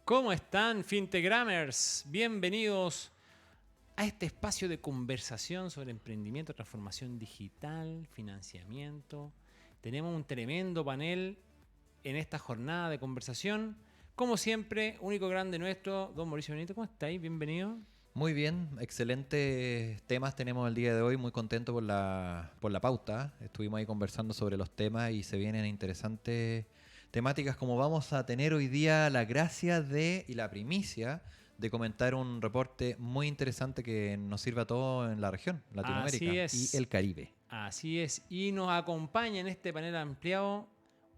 ¿Cómo están, Fintegrammers? Bienvenidos a este espacio de conversación sobre emprendimiento, transformación digital, financiamiento. Tenemos un tremendo panel en esta jornada de conversación. Como siempre, único grande nuestro, don Mauricio Benito. ¿Cómo estáis? Bienvenido. Muy bien, excelentes temas tenemos el día de hoy, muy contento por la pauta. Estuvimos ahí conversando sobre los temas y se vienen interesantes temáticas, como vamos a tener hoy día la gracia y la primicia de comentar un reporte muy interesante que nos sirva a todos en la región, Latinoamérica y el Caribe. Así es, y nos acompaña en este panel ampliado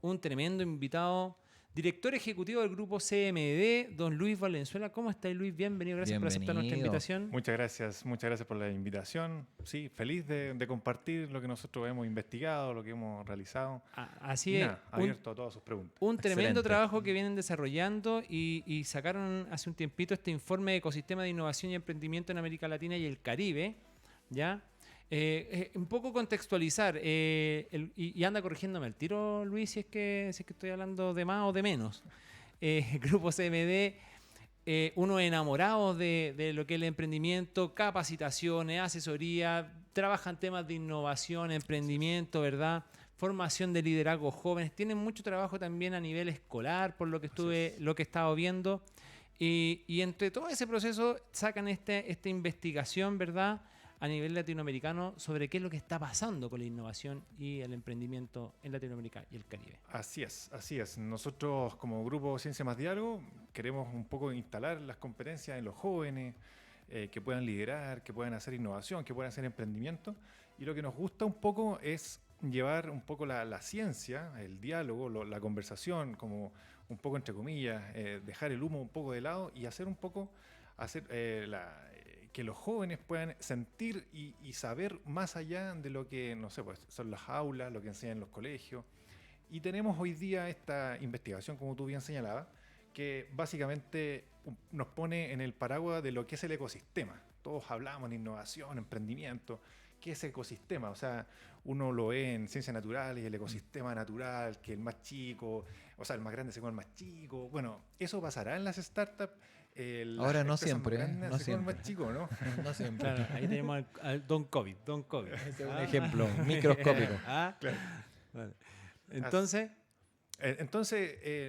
un tremendo invitado, director ejecutivo del grupo CMD, don Luis Valenzuela. ¿Cómo estáis, Luis? Bienvenido, gracias por aceptar nuestra invitación. Muchas gracias por la invitación. Sí, feliz de compartir lo que nosotros hemos investigado, lo que hemos realizado. Así es, abierto a todas sus preguntas. Un tremendo trabajo que vienen desarrollando y sacaron hace un tiempito este informe de ecosistema de innovación y emprendimiento en América Latina y el Caribe, ¿ya? Un poco contextualizar, y anda corrigiéndome el tiro, Luis, si es que estoy hablando de más o de menos. Grupo CMD, uno enamorado de lo que es el emprendimiento, capacitaciones, asesoría, trabajan temas de innovación, emprendimiento, ¿verdad? Formación de liderazgo jóvenes, tienen mucho trabajo también a nivel escolar, por lo que he estado viendo. Y entre todo ese proceso sacan esta investigación, ¿verdad?, a nivel latinoamericano sobre qué es lo que está pasando con la innovación y el emprendimiento en Latinoamérica y el Caribe. Así es. Nosotros como Grupo Ciencia Más Diálogo queremos un poco instalar las competencias en los jóvenes, que puedan liderar, que puedan hacer innovación, que puedan hacer emprendimiento. Y lo que nos gusta un poco es llevar un poco la ciencia, el diálogo, la conversación, como un poco entre comillas, dejar el humo un poco de lado y hacer un poco... que los jóvenes puedan sentir y saber más allá de lo que, no sé, pues son las aulas, lo que enseñan en los colegios. Y tenemos hoy día esta investigación, como tú bien señalabas, que básicamente nos pone en el paraguas de lo que es el ecosistema. Todos hablamos de innovación, emprendimiento. ¿Qué es ecosistema? O sea, uno lo ve en ciencias naturales, el ecosistema natural, que el más chico, o sea, el más grande se come el más chico. Bueno, eso pasará en las startups. Ahora no siempre, no siempre. Más chico, ¿no? No siempre. Claro, ahí tenemos al Don COVID. Este es un ejemplo microscópico. Claro. Vale. Entonces,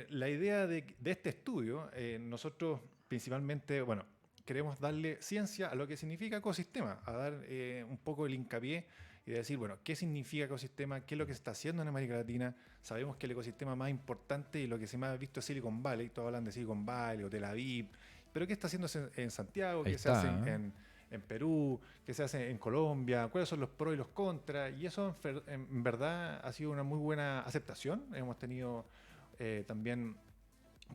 la idea de este estudio, nosotros principalmente, queremos darle ciencia a lo que significa ecosistema, a dar un poco el hincapié y de decir, bueno, ¿qué significa ecosistema? ¿Qué es lo que se está haciendo en América Latina? Sabemos que el ecosistema más importante y lo que se me ha visto es Silicon Valley. Todos hablan de Silicon Valley o Tel Aviv. Pero ¿qué está haciendo en Santiago? ¿Qué se hace en Perú? ¿Qué se hace en Colombia? ¿Cuáles son los pros y los contras? Y eso en verdad ha sido una muy buena aceptación. Hemos tenido también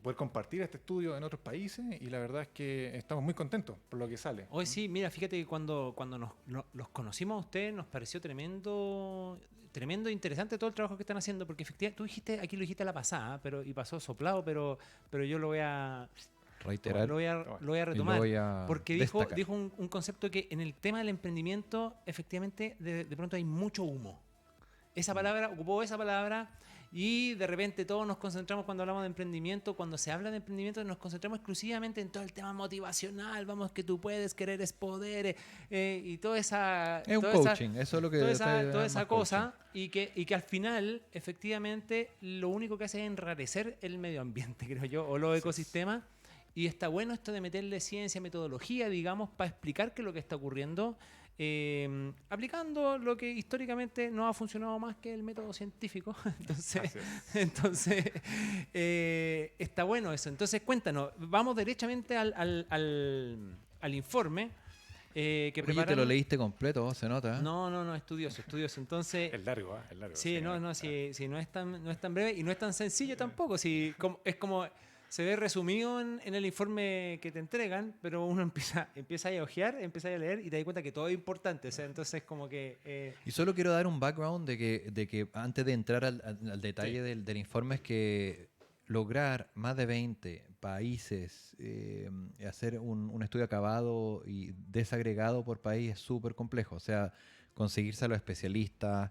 poder compartir este estudio en otros países y la verdad es que estamos muy contentos por lo que sale. Hoy sí, mira, fíjate que cuando los conocimos a ustedes nos pareció tremendo interesante todo el trabajo que están haciendo, porque efectivamente tú dijiste, aquí lo dijiste a la pasada, y pasó soplado, pero yo lo voy a reiterar, lo voy a retomar, porque dijo un concepto que en el tema del emprendimiento efectivamente de pronto hay mucho humo. Ocupó esa palabra y de repente todos nos concentramos cuando hablamos de emprendimiento. Cuando se habla de emprendimiento nos concentramos exclusivamente en todo el tema motivacional. Vamos, que tú puedes, querer es poder, y toda esa... Es un coaching, eso es lo que... Toda esa cosa y que al final efectivamente lo único que hace es enrarecer el medio ambiente, creo yo, o los ecosistemas. Y está bueno esto de meterle ciencia, metodología, digamos, para explicar qué es lo que está ocurriendo, aplicando lo que históricamente no ha funcionado más que el método científico. Entonces está bueno eso. Entonces, cuéntanos, vamos derechamente al informe. Que oye, te lo leíste completo, se nota. No, estudioso. Entonces, es largo. Sí, no es tan breve y no es tan sencillo tampoco. Es como se ve resumido en el informe que te entregan, pero uno empieza a ojear, empieza a leer y te das cuenta que todo es importante. O sea, entonces como que... Y solo quiero dar un background de que antes de entrar al detalle del informe, es que lograr más de 20 países, hacer un estudio acabado y desagregado por país es súper complejo. O sea, conseguirse a los especialistas,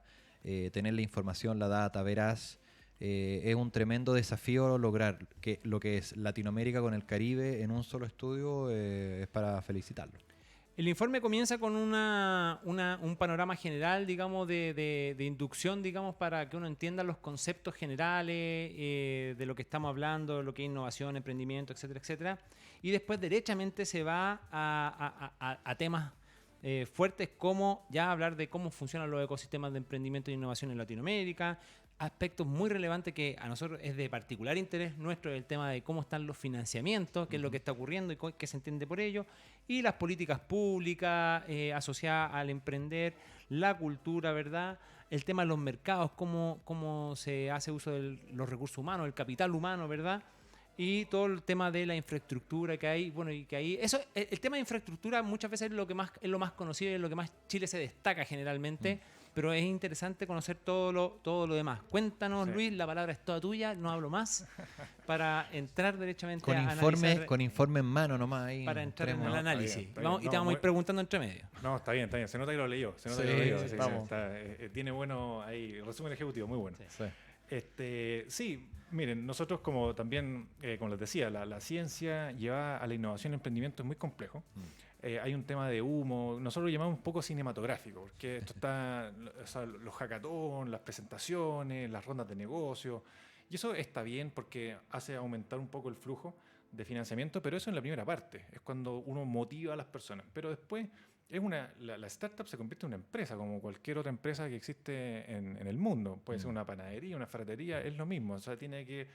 tener la información, la data veraz, es un tremendo desafío lograr que lo que es Latinoamérica con el Caribe en un solo estudio, es para felicitarlo. El informe comienza con un panorama general, digamos, de inducción, digamos, para que uno entienda los conceptos generales de lo que estamos hablando, lo que es innovación, emprendimiento, etcétera, etcétera. Y después derechamente se va a temas fuertes como ya hablar de cómo funcionan los ecosistemas de emprendimiento e innovación en Latinoamérica, aspectos muy relevantes que a nosotros es de particular interés nuestro, el tema de cómo están los financiamientos, qué es lo que está ocurriendo y qué se entiende por ello, y las políticas públicas asociadas al emprender, la cultura, ¿verdad? El tema de los mercados, cómo se hace uso de los recursos humanos, el capital humano, ¿verdad? Y todo el tema de la infraestructura que hay, bueno, y que ahí, eso, el tema de infraestructura muchas veces es lo más conocido y es lo que más Chile se destaca generalmente, pero es interesante conocer todo lo demás. Cuéntanos, sí. Luis, la palabra es toda tuya, no hablo más, para entrar derechamente a analizar. Con informe en mano nomás ahí. Para entrar en el análisis. Está bien. Y te vamos a ir preguntando entre medio. No, está bien. Se nota que lo leyó. Sí, tiene bueno ahí, resumen ejecutivo, muy bueno. Sí. Sí, miren, nosotros como también, como les decía, la ciencia lleva a la innovación y emprendimiento es muy complejo. Hay un tema de humo, nosotros lo llamamos un poco cinematográfico, porque esto está, o sea, los hackathons, las presentaciones, las rondas de negocio, y eso está bien porque hace aumentar un poco el flujo de financiamiento, pero eso en la primera parte, es cuando uno motiva a las personas, pero después la startup se convierte en una empresa, como cualquier otra empresa que existe en el mundo. Puede ser una panadería, una ferretería, es lo mismo. O sea, tiene que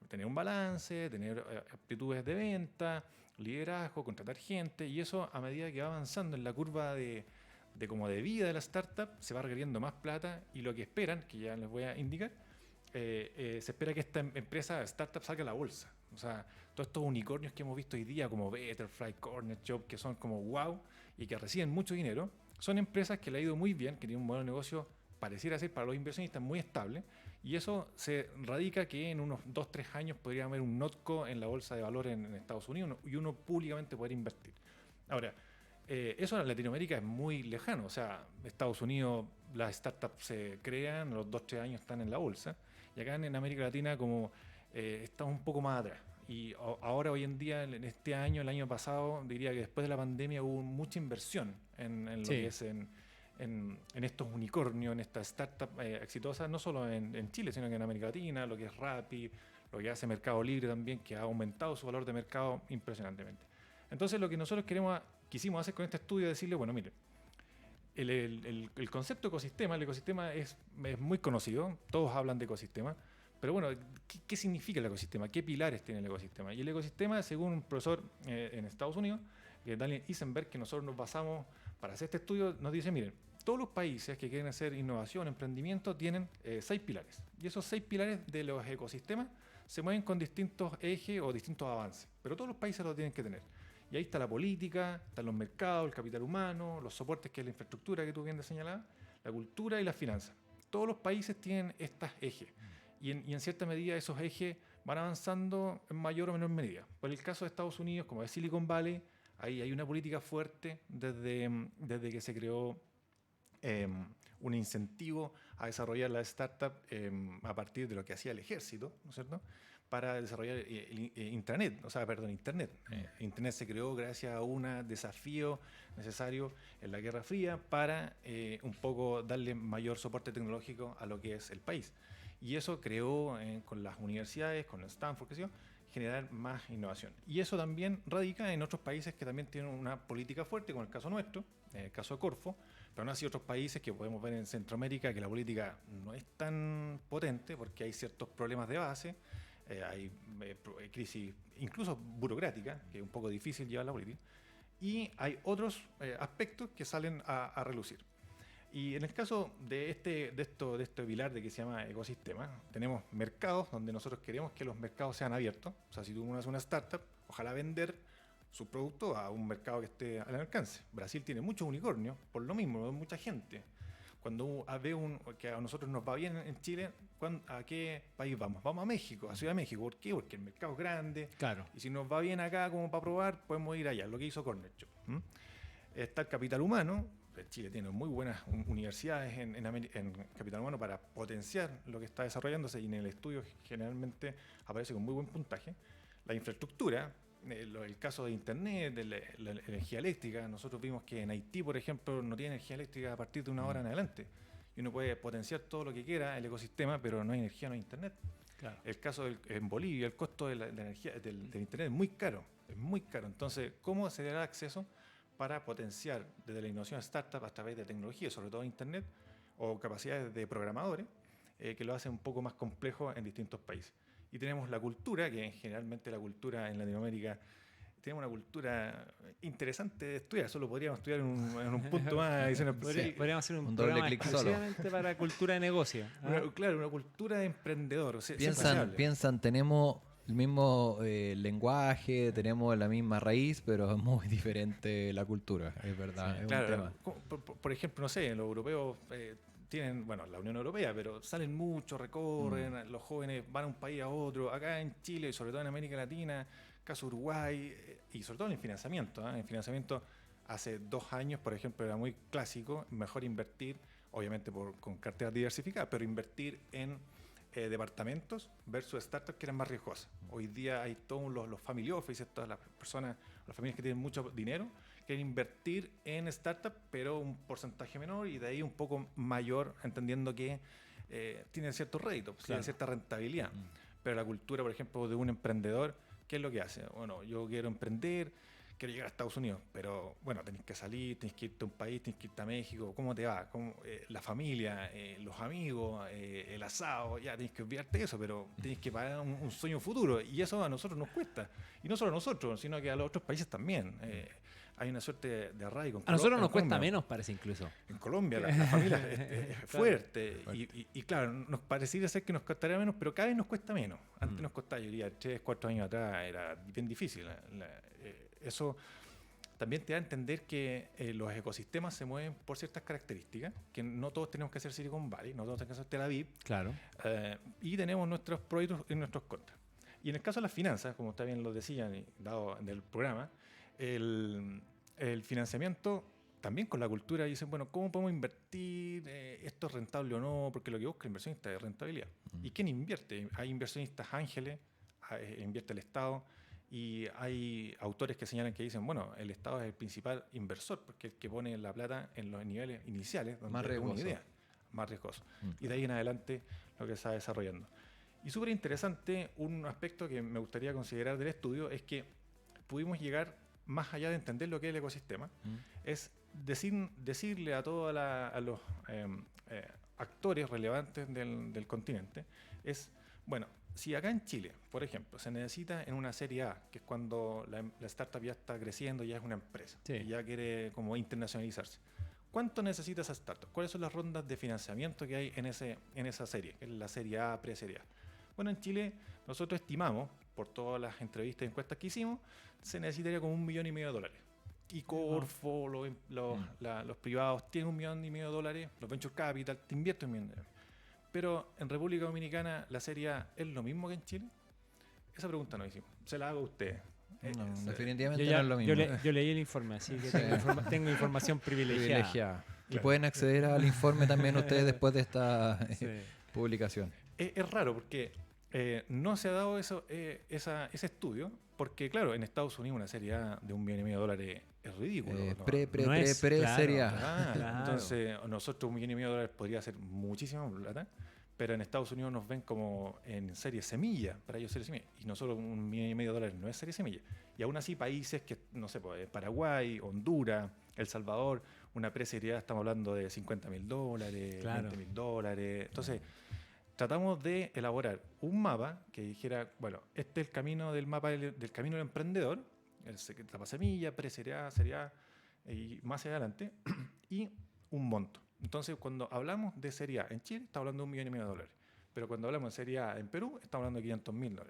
tener un balance, tener aptitudes de venta, liderazgo, contratar gente, y eso a medida que va avanzando en la curva de vida de la startup, se va requiriendo más plata, y lo que esperan, que ya les voy a indicar, se espera que esta empresa, startup, salga a la bolsa. O sea, todos estos unicornios que hemos visto hoy día, como Betterfly, Corner Job, que son como wow, y que reciben mucho dinero, son empresas que le ha ido muy bien, que tienen un modelo de negocio, pareciera ser para los inversionistas, muy estable, y eso se radica que en unos 2-3 años podría haber un NOTCO en la bolsa de valores en Estados Unidos y uno públicamente poder invertir. Ahora, eso en Latinoamérica es muy lejano. O sea, Estados Unidos, las startups se crean, a los 2-3 años están en la bolsa, y acá en América Latina como estamos un poco más atrás. Y ahora, hoy en día, en este año, el año pasado, diría que después de la pandemia hubo mucha inversión en lo que es en estos unicornios, en estas startups exitosas, no solo en Chile, sino que en América Latina, lo que es Rappi, lo que hace Mercado Libre también, que ha aumentado su valor de mercado impresionantemente. Entonces, lo que nosotros quisimos hacer con este estudio es decirle, bueno, mire, el concepto ecosistema, el ecosistema es muy conocido, todos hablan de ecosistema, pero bueno, ¿qué significa el ecosistema? ¿Qué pilares tiene el ecosistema? Y el ecosistema, según un profesor en Estados Unidos, Daniel Isenberg, que nosotros nos basamos para hacer este estudio, nos dice, miren, todos los países que quieren hacer innovación, emprendimiento, tienen 6 pilares. Y esos 6 pilares de los ecosistemas se mueven con distintos ejes o distintos avances, pero todos los países lo tienen que tener. Y ahí está la política, están los mercados, el capital humano, los soportes, que es la infraestructura que tú bien señalabas, la cultura y las finanzas. Todos los países tienen estos ejes. Y en cierta medida esos ejes van avanzando en mayor o menor medida. Por el caso de Estados Unidos, como es Silicon Valley, ahí hay una política fuerte desde que se creó un incentivo a desarrollar la startup a partir de lo que hacía el ejército, ¿no es cierto?, para desarrollar Internet. Internet se creó gracias a un desafío necesario en la Guerra Fría para un poco darle mayor soporte tecnológico a lo que es el país. Y eso creó con las universidades, con el Stanford, qué sé yo, generar más innovación. Y eso también radica en otros países que también tienen una política fuerte, como el caso nuestro, el caso de Corfo, pero no así otros países que podemos ver en Centroamérica, que la política no es tan potente porque hay ciertos problemas de base, hay crisis incluso burocrática, que es un poco difícil llevar la política, y hay otros aspectos que salen a relucir. Y en el caso de este pilar de que se llama ecosistema, tenemos mercados donde nosotros queremos que los mercados sean abiertos. O sea, si tú haces una startup, ojalá vender su producto a un mercado que esté al alcance. Brasil tiene muchos unicornios, por lo mismo, mucha gente. Cuando que a nosotros nos va bien en Chile, ¿a qué país vamos? Vamos a México, a Ciudad de México. ¿Por qué? Porque el mercado es grande. Claro. Y si nos va bien acá como para probar, podemos ir allá. Lo que hizo Corner Shop. Está el capital humano. Chile tiene muy buenas universidades en capital humano para potenciar lo que está desarrollándose, y en el estudio generalmente aparece con muy buen puntaje. La infraestructura, el caso de Internet, de la energía eléctrica. Nosotros vimos que en Haití, por ejemplo, no tiene energía eléctrica a partir de una hora en adelante. Y uno puede potenciar todo lo que quiera, el ecosistema, pero no hay energía, no hay Internet. Claro. El caso en Bolivia, el costo de la energía, del Internet es muy caro. Es muy caro. Entonces, ¿cómo se dará acceso para potenciar desde la innovación startup a través de tecnología, sobre todo Internet, o capacidades de programadores, que lo hace un poco más complejo en distintos países? Y tenemos la cultura, que generalmente la cultura en Latinoamérica, tenemos una cultura interesante de estudiar. Eso lo podríamos estudiar en un punto más. Podríamos hacer un doble programa clic solo. exclusivamente para cultura de negocio. Claro, una cultura de emprendedor. Piensan, tenemos el mismo lenguaje, tenemos la misma raíz, pero es muy diferente la cultura, es verdad. Sí, es claro, un tema. por ejemplo, no sé, los europeos tienen, bueno, la Unión Europea, pero salen mucho, recorren, los jóvenes van a un país a otro. Acá en Chile y sobre todo en América Latina, caso Uruguay, y sobre todo en el financiamiento. En el financiamiento, hace 2 años, por ejemplo, era muy clásico, mejor invertir, obviamente con carteras diversificadas, pero invertir en departamentos versus startups que eran más riesgosas. Hoy día hay todos los family offices, todas las personas, las familias que tienen mucho dinero, quieren invertir en startups, pero un porcentaje menor y de ahí un poco mayor, entendiendo que tienen ciertos réditos, tienen cierta rentabilidad. Pero la cultura, por ejemplo, de un emprendedor, ¿qué es lo que hace? Bueno, yo quiero emprender, quiero llegar a Estados Unidos, pero bueno, tenés que salir, tenés que irte a un país, tenés que irte a México, ¿cómo te va? La familia, los amigos, el asado, ya tenés que olvidarte de eso, pero tenés que pagar un sueño futuro, y eso a nosotros nos cuesta. Y no solo a nosotros, sino que a los otros países también. Hay una suerte de arraigo. A nosotros nos cuesta menos, parece, incluso. En Colombia la familia es fuerte. Y claro, nos parecería ser que nos costaría menos, pero cada vez nos cuesta menos. Antes nos costaba, yo diría, 3, 4 años atrás era bien difícil. Eso también te da a entender que los ecosistemas se mueven por ciertas características, que no todos tenemos que hacer Silicon Valley, no todos tenemos que hacer Tel Aviv. Claro. Y tenemos nuestros proyectos y nuestros contras. Y en el caso de las finanzas, como está bien lo decían, dado en el programa, el financiamiento también con la cultura dicen, bueno, ¿cómo podemos invertir? ¿Esto es rentable o no? Porque lo que busca el inversionista es rentabilidad. ¿Y quién invierte? Hay inversionistas ángeles, invierte el Estado, y hay autores que señalan que dicen, bueno, el Estado es el principal inversor, porque es el que pone la plata en los niveles iniciales, donde Más hay una riesgoso. idea, más riesgoso. Y de ahí en adelante lo que se está desarrollando. Y súper interesante, un aspecto que me gustaría considerar del estudio es que pudimos llegar más allá de entender lo que es el ecosistema, es decirle a todos los actores relevantes del continente, es, bueno, si acá en Chile, por ejemplo, se necesita en una serie A, que es cuando la startup ya está creciendo, ya es una empresa, y ya quiere como internacionalizarse, ¿cuánto necesita esa startup? ¿Cuáles son las rondas de financiamiento que hay en esa serie, que es la serie A, pre-serie A? Bueno, en Chile nosotros estimamos, por todas las entrevistas y encuestas que hicimos, se necesitaría como $1,5 millones. Y Corfo, los privados tienen $1,5 millones, los venture capital te invierten $1 millón. Pero en República Dominicana, ¿la serie A es lo mismo que en Chile? Esa pregunta no hicimos. Se la hago a usted. No, definitivamente no es lo mismo. Yo leí el informe, así que tengo información privilegiada. Y pueden acceder al informe también ustedes después de esta publicación. Es raro porque no se ha dado ese estudio, porque claro, en Estados Unidos una serie A de $1,5 millones es ridículo. Serie A. Claro. Entonces, nosotros $1,5 millones podría ser muchísima plata, pero en Estados Unidos nos ven como en serie semilla, para ellos serie semilla, y nosotros $1,5 millones no es serie semilla. Y aún así países que, no sé, pues, Paraguay, Honduras, El Salvador, una pre-serie A estamos hablando de $50,000, $20,000. Entonces, tratamos de elaborar un mapa que dijera, bueno, este es el camino del mapa del camino del emprendedor, etapa semilla, pre-serie A, serie A, y más adelante, y un monto. Entonces, cuando hablamos de serie A en Chile, estamos hablando de $1,5 millones. Pero cuando hablamos de serie A en Perú, estamos hablando de $500,000.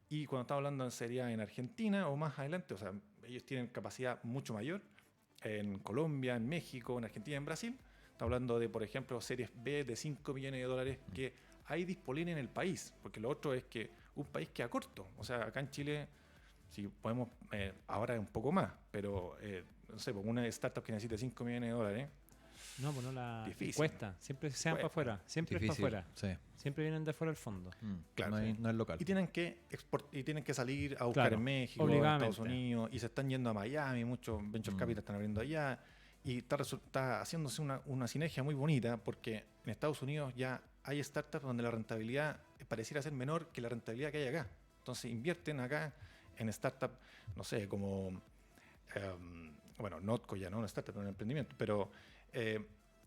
Y cuando estamos hablando de serie A en Argentina o más adelante, o sea, ellos tienen capacidad mucho mayor, en Colombia, en México, en Argentina, en Brasil, Está hablando de, por ejemplo, series B de 5 millones de dólares que hay disponibles en el país, porque lo otro es que un país queda corto. O sea, acá en Chile, si podemos, ahora es un poco más, pero no sé, pues una startup que necesite 5 millones de dólares, No, pues no la difícil. cuesta. Siempre se van para afuera. Siempre es Difícil, para afuera. sí. Siempre vienen de afuera del fondo. Claro, no, sí. no es local. Y tienen que salir a buscar Claro, en México, en obligadamente. Estados Unidos, y se están yendo a Miami, muchos venture capital están abriendo allá, y está haciéndose una sinergia muy bonita, porque en Estados Unidos ya hay startups donde la rentabilidad pareciera ser menor que la rentabilidad que hay acá. Entonces invierten acá en startups, no sé, como, bueno, Notco ya no, una startup, un emprendimiento, pero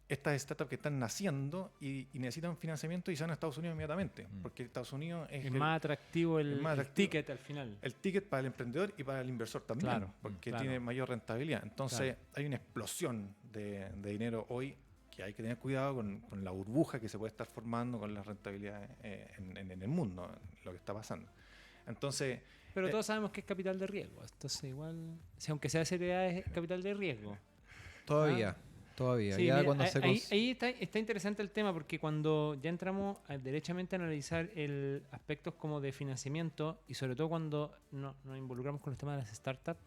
estas startups que están naciendo y necesitan financiamiento y se van a Estados Unidos inmediatamente, porque Estados Unidos Es más atractivo el ticket al final. el ticket para el emprendedor y para el inversor también, Claro, porque claro. tiene mayor rentabilidad. Entonces hay una explosión de dinero hoy que hay que tener cuidado con la burbuja que se puede estar formando con las rentabilidades en el mundo, lo que está pasando. Entonces, Pero todos sabemos que es capital de riesgo. Entonces igual, si aunque sea Serie A, es capital de riesgo. Todavía. Sí, Ya mira, cuando se ahí está interesante el tema, porque cuando ya entramos derechamente a analizar el aspectos como de financiamiento, y sobre todo cuando nos involucramos con los temas de las startups,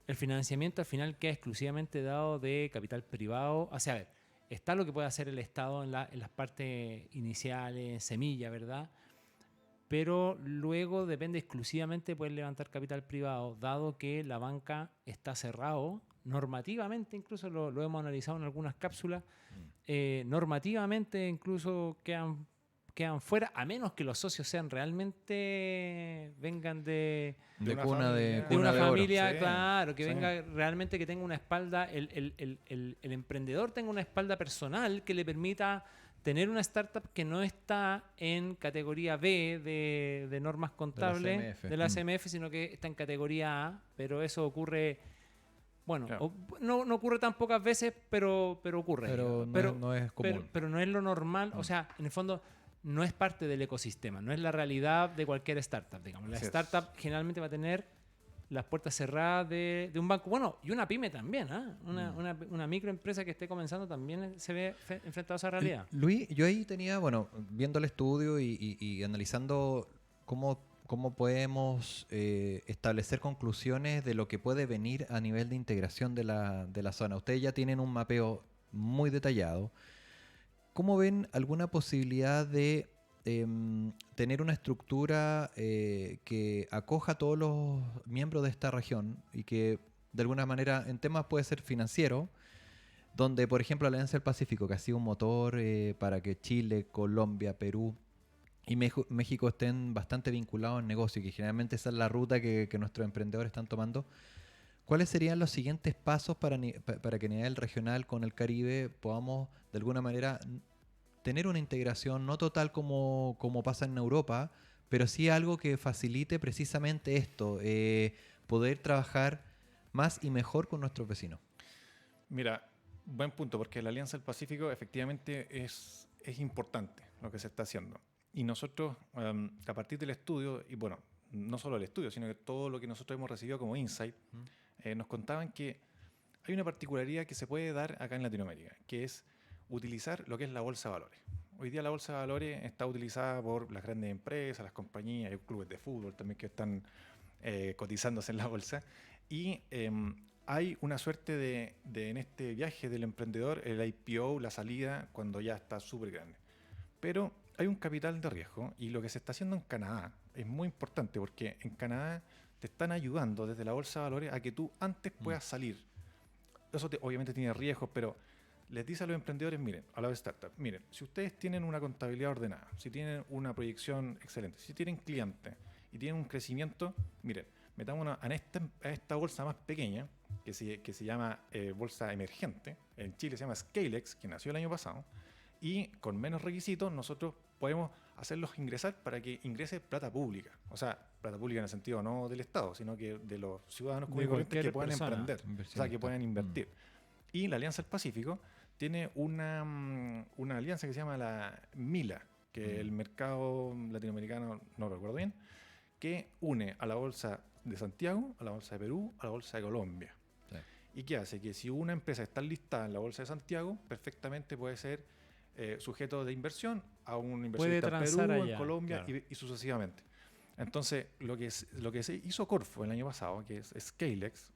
el financiamiento al final queda exclusivamente dado de capital privado. O sea, a ver, está lo que puede hacer el Estado en las partes iniciales, semilla, ¿verdad? Pero luego depende exclusivamente de poder levantar capital privado, dado que la banca está cerrado normativamente, incluso lo hemos analizado en algunas cápsulas, normativamente incluso quedan fuera, a menos que los socios sean realmente, vengan de una cuna de familia. de una cuna de oro. familia, Sí, claro, que sí. venga realmente, que tenga una espalda, el emprendedor tenga una espalda personal que le permita tener una startup que no está en categoría B de normas contables CMF. de la CMF, sino que está en categoría A, pero eso ocurre, bueno, Claro. no ocurre tan pocas veces, pero ocurre. Pero no es común. Pero no es lo normal, o sea, en el fondo no es parte del ecosistema, no es la realidad de cualquier startup, digamos. La Así es. startup generalmente va a tener las puertas cerradas de un banco, bueno, y una pyme también, ¿ah? Una microempresa que esté comenzando también se ve enfrentada a esa realidad. Luis, yo ahí tenía, bueno, viendo el estudio y analizando cómo podemos establecer conclusiones de lo que puede venir a nivel de integración de la zona. Ustedes ya tienen un mapeo muy detallado. ¿Cómo ven alguna posibilidad de tener una estructura que acoja a todos los miembros de esta región y que de alguna manera en temas puede ser financiero, donde por ejemplo la Alianza del Pacífico, que ha sido un motor para que Chile, Colombia, Perú y México estén bastante vinculados en negocio, y que generalmente esa es la ruta que nuestros emprendedores están tomando? ¿Cuáles serían los siguientes pasos para que a nivel regional con el Caribe podamos de alguna manera tener una integración no total como pasa en Europa, pero sí algo que facilite precisamente esto, poder trabajar más y mejor con nuestros vecinos? Mira, buen punto, porque la Alianza del Pacífico efectivamente es importante lo que se está haciendo. Y nosotros, a partir del estudio, y bueno, no solo el estudio, sino que todo lo que nosotros hemos recibido como insight, nos contaban que hay una particularidad que se puede dar acá en Latinoamérica, que es utilizar lo que es la bolsa de valores. Hoy día la bolsa de valores está utilizada por las grandes empresas, las compañías, hay clubes de fútbol también que están cotizándose en la bolsa, y hay una suerte de en este viaje del emprendedor, el IPO, la salida, cuando ya está súper grande. Pero hay un capital de riesgo, y lo que se está haciendo en Canadá es muy importante, porque en Canadá te están ayudando desde la bolsa de valores a que tú antes puedas salir. Eso obviamente tiene riesgos, pero les dice a los emprendedores, miren, a las startups, miren, si ustedes tienen una contabilidad ordenada, si tienen una proyección excelente, si tienen clientes y tienen un crecimiento, miren, metámonos a esta bolsa más pequeña, que se llama bolsa emergente. En Chile se llama Scalex, que nació el año pasado, y con menos requisitos nosotros podemos hacerlos ingresar para que ingrese plata pública. O sea, plata pública en el sentido no del Estado, sino que de los ciudadanos comunes y corrientes que puedan emprender, o sea, que puedan invertir. Y la Alianza del Pacífico tiene una alianza que se llama la MILA, que es el mercado latinoamericano, no recuerdo bien, que une a la Bolsa de Santiago, a la Bolsa de Perú, a la Bolsa de Colombia. Sí. ¿Y qué hace? Que si una empresa está listada en la Bolsa de Santiago, perfectamente puede ser sujeto de inversión a un inversionista en transar Perú, en allá, Colombia claro. y sucesivamente. Entonces, lo que se hizo Corfo el año pasado, que es Scalex,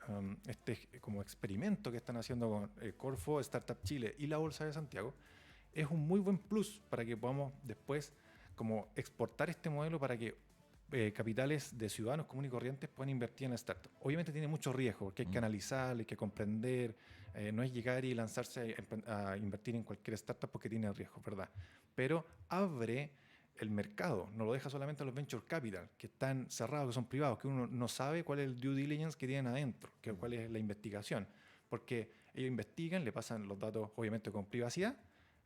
como experimento que están haciendo con Corfo, Startup Chile y la Bolsa de Santiago, es un muy buen plus para que podamos después como exportar este modelo para que capitales de ciudadanos comunes y corrientes puedan invertir en la startup. Obviamente tiene mucho riesgo porque hay que analizar, hay que comprender, no es llegar y lanzarse a invertir en cualquier startup porque tiene riesgo, ¿verdad? Pero abre el mercado, no lo deja solamente a los venture capital, que están cerrados, que son privados, que uno no sabe cuál es el due diligence que tienen adentro, cuál es la investigación, porque ellos investigan, le pasan los datos obviamente con privacidad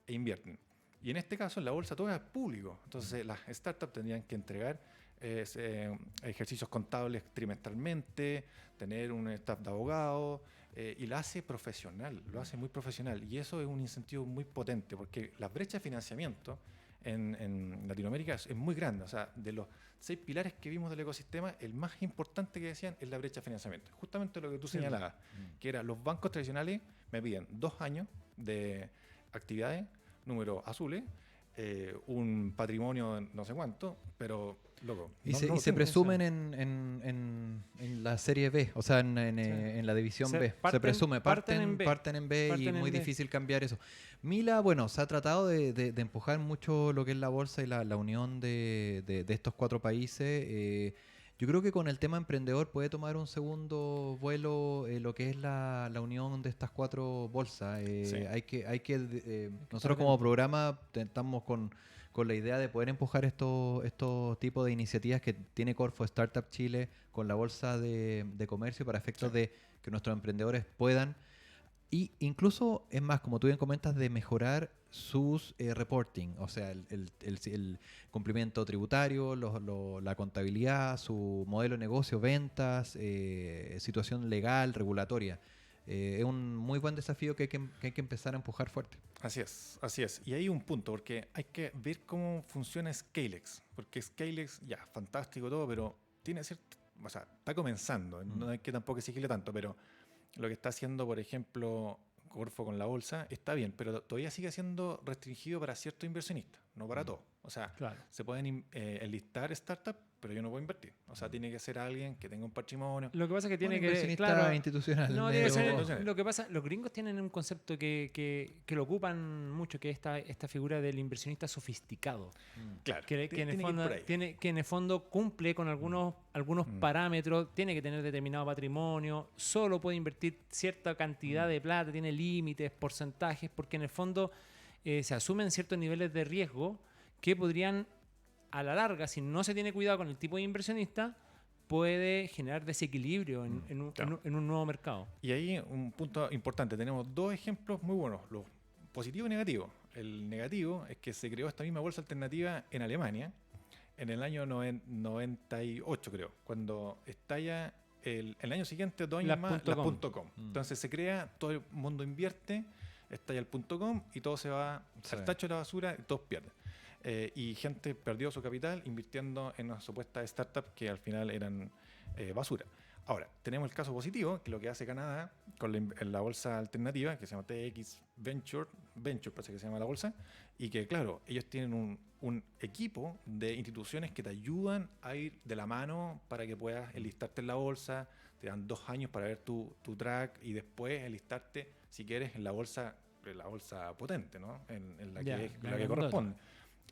e invierten. Y en este caso, en la bolsa todo es público. Entonces, las startups tendrían que entregar ejercicios contables trimestralmente, tener un staff de abogados, y lo hace profesional, lo hace muy profesional. Y eso es un incentivo muy potente, porque la brecha de financiamiento en Latinoamérica es muy grande. O sea, de los 6 pilares que vimos del ecosistema, el más importante que decían es la brecha de financiamiento. Justamente lo que tú señalabas, que era los bancos tradicionales me piden 2 años de actividades, números azules, un patrimonio no sé cuánto, pero loco. Y no se, lo y se tengo. presumen en la serie B, o sea, Sí. en la división Se B. parten- Se presume, parten en B. parten en B y Parten es en muy B. difícil cambiar eso. Mila, bueno, se ha tratado de empujar mucho lo que es la bolsa y la unión de estos 4 países. Yo creo que con el tema emprendedor puede tomar un segundo vuelo lo que es la unión de estas 4 bolsas. Sí. Nosotros como programa estamos con la idea de poder empujar estos tipos de iniciativas que tiene Corfo Startup Chile con la bolsa de comercio para efectos de que nuestros emprendedores puedan, y incluso es más, como tú bien comentas, de mejorar sus reporting, o sea, el cumplimiento tributario, la contabilidad, su modelo de negocio, ventas, situación legal, regulatoria. Es un muy buen desafío que hay que empezar a empujar fuerte. Así es, así es. Y hay un punto, porque hay que ver cómo funciona Scalex, porque Scalex, ya, fantástico todo, pero tiene cierto, o sea, está comenzando, no hay que tampoco exigirle tanto, pero lo que está haciendo, por ejemplo, Corfo con la bolsa, está bien, pero todavía sigue siendo restringido para ciertos inversionistas, no para todos. O sea, Claro. se pueden enlistar startups, pero yo no puedo invertir. O sea, tiene que ser alguien que tenga un patrimonio. Lo que pasa es que tiene Un que, inversionista claro, institucional. no, tiene que medio- ser, lo que pasa, los gringos tienen un concepto que lo ocupan mucho, que es esta figura del inversionista sofisticado, Claro, que en tiene el que ir fondo, por ahí. que en el fondo cumple con algunos parámetros, tiene que tener determinado patrimonio, solo puede invertir cierta cantidad de plata, tiene límites, porcentajes, porque en el fondo se asumen ciertos niveles de riesgo que podrían, a la larga, si no se tiene cuidado con el tipo de inversionista, puede generar desequilibrio claro. en un nuevo mercado. Y ahí un punto importante, tenemos 2 ejemplos muy buenos, los positivo y negativo. El negativo es que se creó esta misma bolsa alternativa en Alemania en el año 98, creo, cuando estalla el año siguiente, 2 años Las más, punto las com. .com. Entonces se crea, todo el mundo invierte, estalla el .com y todo se va al tacho de la basura y todos pierden. Y gente perdió su capital invirtiendo en unas supuestas startups que al final eran basura. Ahora, tenemos el caso positivo, que lo que hace Canadá con la bolsa alternativa, que se llama TX Venture parece que se llama la bolsa, y que, claro, ellos tienen un equipo de instituciones que te ayudan a ir de la mano para que puedas enlistarte en la bolsa, te dan 2 años para ver tu track y después enlistarte, si quieres, en la bolsa potente, ¿no? En la Ya, que, la la que grandota. corresponde.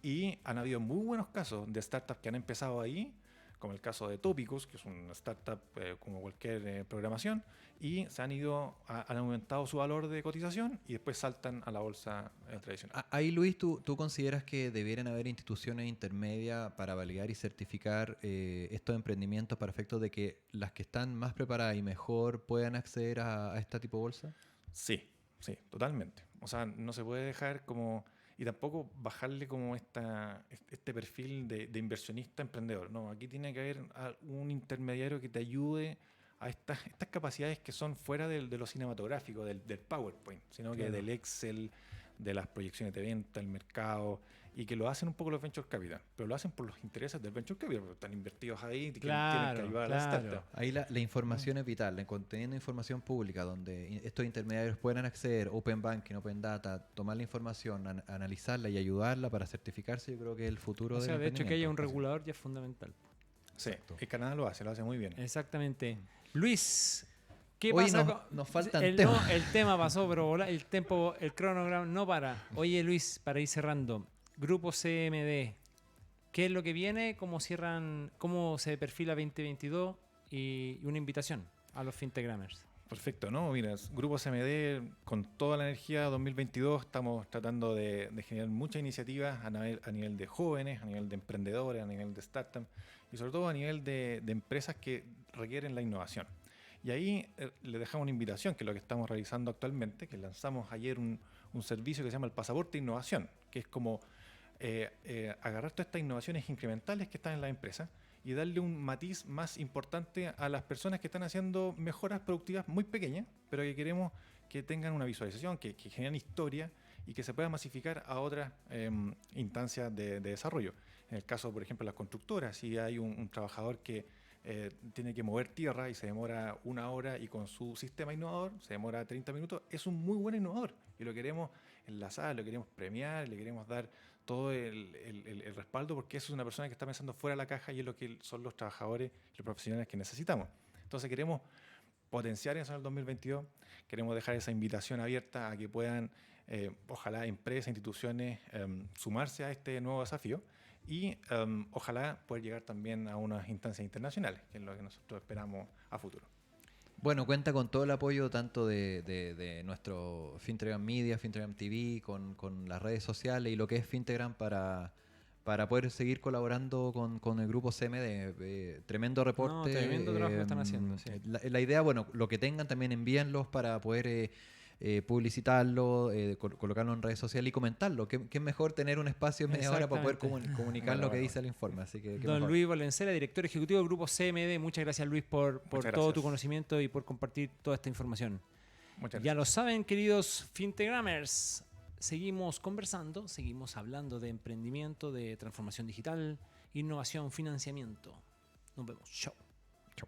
Y han habido muy buenos casos de startups que han empezado ahí, como el caso de Topicus, que es una startup como cualquier programación, y se han han aumentado su valor de cotización y después saltan a la bolsa tradicional. Ahí, Luis, ¿tú consideras que debieran haber instituciones intermedias para validar y certificar estos emprendimientos para efectos de que las que están más preparadas y mejor puedan acceder a este tipo de bolsa? Sí, totalmente. O sea, no se puede dejar como... Y tampoco bajarle como este perfil de inversionista emprendedor. No, aquí tiene que haber un intermediario que te ayude a estas capacidades que son fuera de lo cinematográfico, del PowerPoint, sino que Claro. del Excel, de las proyecciones de venta, el mercado, y que lo hacen un poco los venture capital, pero lo hacen por los intereses del venture capital, porque están invertidos ahí y tienen que ayudar a la startup. Ahí la información es vital, teniendo información pública donde estos intermediarios puedan acceder, Open Banking, Open Data, tomar la información, analizarla y ayudarla para certificarse, yo creo que es el futuro del de hecho, que haya un emprendimiento. regulador ya es fundamental. Sí, Exacto. y Canadá lo hace muy bien. Exactamente. Luis, ¿qué Hoy pasa? nos faltan el, temas. no, el tema pasó, pero el cronograma no para. Oye, Luis, para ir cerrando, Grupo CMD, ¿qué es lo que viene? ¿Cómo se perfila 2022? Y una invitación a los Fintegrammers. Perfecto, ¿no? Mira, Grupo CMD, con toda la energía 2022, estamos tratando de generar muchas iniciativas a nivel de jóvenes, a nivel de emprendedores, a nivel de startups y sobre todo a nivel de empresas que requieren la innovación. Y ahí le dejamos una invitación, que es lo que estamos realizando actualmente, que lanzamos ayer un servicio que se llama el Pasaporte de Innovación, que es como agarrar todas estas innovaciones incrementales que están en la empresa y darle un matiz más importante a las personas que están haciendo mejoras productivas muy pequeñas, pero que queremos que tengan una visualización, que generen historia y que se pueda masificar a otras instancias de desarrollo. En el caso, por ejemplo, de las constructoras, si hay un trabajador que tiene que mover tierra y se demora 1 hora y con su sistema innovador se demora 30 minutos, es un muy buen innovador y lo queremos enlazar, lo queremos premiar, le queremos dar todo el respaldo porque eso es una persona que está pensando fuera de la caja y es lo que son los trabajadores y los profesionales que necesitamos. Entonces queremos potenciar eso en el 2022, queremos dejar esa invitación abierta a que puedan, ojalá empresas, instituciones, sumarse a este nuevo desafío y ojalá poder llegar también a unas instancias internacionales, que es lo que nosotros esperamos a futuro. Bueno, cuenta con todo el apoyo tanto de nuestro Fintegram Media, Fintegram TV, con las redes sociales y lo que es Fintegram para poder seguir colaborando con el grupo CMD. Tremendo reporte. Tremendo trabajo que están haciendo. Sí. La idea, bueno, lo que tengan también envíenlos para poder publicitarlo, colocarlo en redes sociales y comentarlo. ¿Qué es mejor tener un espacio de media hora para poder comunicar lo que dice el informe? Así que, Don mejor. Luis Valenzuela, director ejecutivo del Grupo CMD. Muchas gracias, Luis, por todo tu conocimiento y por compartir toda esta información. Muchas gracias. Ya lo saben, queridos Fintegrammers. Seguimos conversando, seguimos hablando de emprendimiento, de transformación digital, innovación, financiamiento. Nos vemos. Chao. Chao.